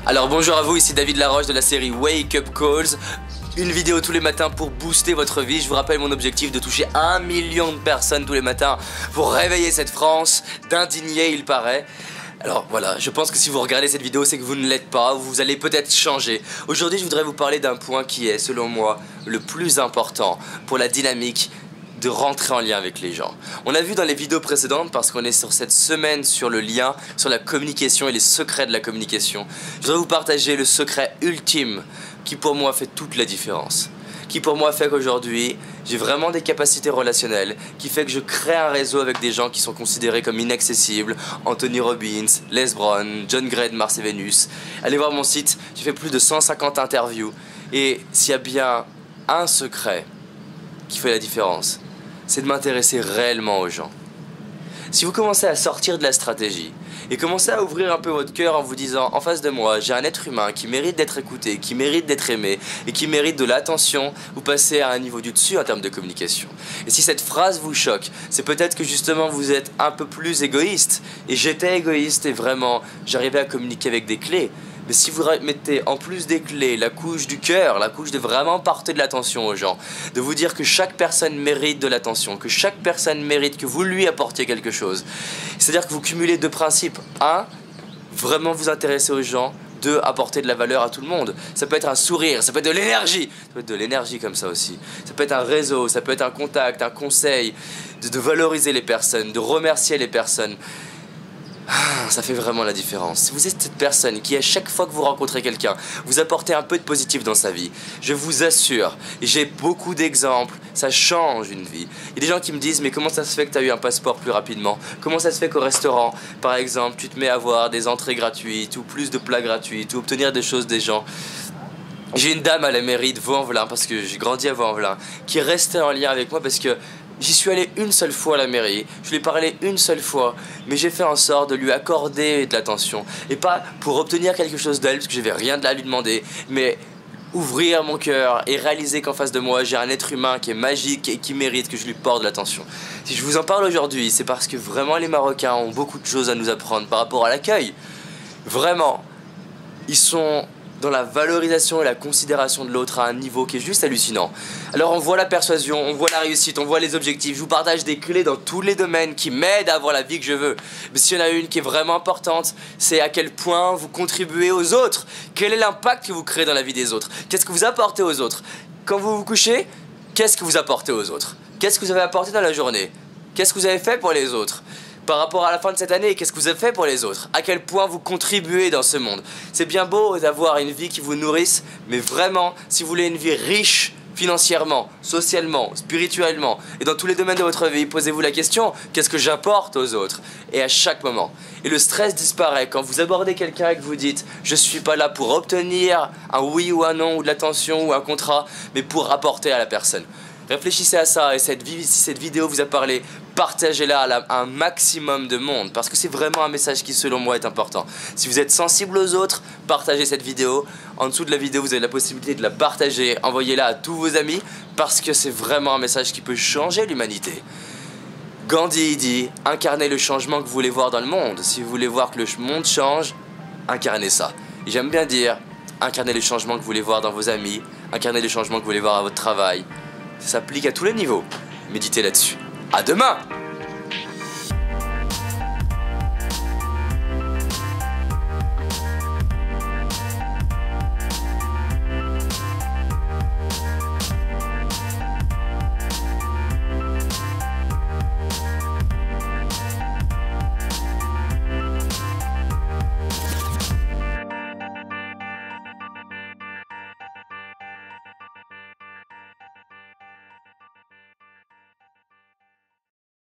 Alors bonjour à vous, ici David Laroche de la série Wake Up Calls. Une vidéo tous les matins pour booster votre vie. Je vous rappelle mon objectif de toucher 1 million de personnes tous les matins pour réveiller cette France d'indignés, il paraît. Alors voilà, je pense que si vous regardez cette vidéo, c'est que vous ne l'êtes pas, vous allez peut-être changer. Aujourd'hui, je voudrais vous parler d'un point qui est, selon moi, le plus important pour la dynamique de rentrer en lien avec les gens. On a vu dans les vidéos précédentes, parce qu'on est sur cette semaine sur le lien, sur la communication et les secrets de la communication, je voudrais vous partager le secret ultime qui pour moi fait toute la différence. Qui pour moi fait qu'aujourd'hui, j'ai vraiment des capacités relationnelles, qui fait que je crée un réseau avec des gens qui sont considérés comme inaccessibles. Anthony Robbins, Les Brown, John Gray de Mars et Vénus. Allez voir mon site, j'ai fait plus de 150 interviews. Et s'il y a bien un secret qui fait la différence, c'est de m'intéresser réellement aux gens. Si vous commencez à sortir de la stratégie et commencez à ouvrir un peu votre cœur en vous disant en face de moi, j'ai un être humain qui mérite d'être écouté, qui mérite d'être aimé et qui mérite de l'attention, vous passez à un niveau du dessus en termes de communication. Et si cette phrase vous choque, c'est peut-être que justement vous êtes un peu plus égoïste. Et j'étais égoïste et vraiment j'arrivais à communiquer avec des clés. Mais si vous mettez en plus des clés la couche du cœur, la couche de vraiment porter de l'attention aux gens, de vous dire que chaque personne mérite de l'attention, que chaque personne mérite que vous lui apportiez quelque chose. C'est-à-dire que vous cumulez deux principes. Un, vraiment vous intéresser aux gens. Deux, apporter de la valeur à tout le monde. Ça peut être un sourire, ça peut être de l'énergie. Ça peut être de l'énergie comme ça aussi. Ça peut être un réseau, ça peut être un contact, un conseil. De valoriser les personnes, de remercier les personnes. Ça fait vraiment la différence. Si vous êtes cette personne qui, à chaque fois que vous rencontrez quelqu'un, vous apportez un peu de positif dans sa vie, je vous assure, et j'ai beaucoup d'exemples, ça change une vie. Il y a des gens qui me disent, mais comment ça se fait que tu as eu un passeport plus rapidement? Comment ça se fait qu'au restaurant, par exemple, tu te mets à avoir des entrées gratuites, ou plus de plats gratuits, ou obtenir des choses des gens? J'ai une dame à la mairie de Vaux-en-Velin, parce que j'ai grandi à Vaux-en-Velin, qui est restée en lien avec moi parce que j'y suis allé une seule fois à la mairie, je lui ai parlé une seule fois, mais j'ai fait en sorte de lui accorder de l'attention. Et pas pour obtenir quelque chose d'elle, parce que j'avais rien à lui demander, mais ouvrir mon cœur et réaliser qu'en face de moi, j'ai un être humain qui est magique et qui mérite que je lui porte de l'attention. Si je vous en parle aujourd'hui, c'est parce que vraiment les Marocains ont beaucoup de choses à nous apprendre par rapport à l'accueil. Vraiment, ils sont dans la valorisation et la considération de l'autre à un niveau qui est juste hallucinant. Alors on voit la persuasion, on voit la réussite, on voit les objectifs. Je vous partage des clés dans tous les domaines qui m'aident à avoir la vie que je veux. Mais s'il y en a une qui est vraiment importante, c'est à quel point vous contribuez aux autres. Quel est l'impact que vous créez dans la vie des autres? Qu'est-ce que vous apportez aux autres? Quand vous vous couchez, qu'est-ce que vous apportez aux autres? Qu'est-ce que vous avez apporté dans la journée? Qu'est-ce que vous avez fait pour les autres? Par rapport à la fin de cette année, qu'est-ce que vous avez fait pour les autres? À quel point vous contribuez dans ce monde? C'est bien beau d'avoir une vie qui vous nourrisse, mais vraiment, si vous voulez une vie riche financièrement, socialement, spirituellement et dans tous les domaines de votre vie, posez-vous la question, qu'est-ce que j'apporte aux autres? Et à chaque moment. Et le stress disparaît quand vous abordez quelqu'un et que vous dites je suis pas là pour obtenir un oui ou un non ou de l'attention ou un contrat, mais pour apporter à la personne. Réfléchissez à ça et si cette vidéo vous a parlé, partagez-la à un maximum de monde parce que c'est vraiment un message qui selon moi est important. Si vous êtes sensible aux autres, partagez cette vidéo. En dessous de la vidéo, vous avez la possibilité de la partager, envoyez-la à tous vos amis parce que c'est vraiment un message qui peut changer l'humanité. Gandhi dit, incarnez le changement que vous voulez voir dans le monde. Si vous voulez voir que le monde change, incarnez ça. Et j'aime bien dire, incarnez le changement que vous voulez voir dans vos amis, incarnez le changement que vous voulez voir à votre travail. Ça s'applique à tous les niveaux. Méditez là-dessus. À demain!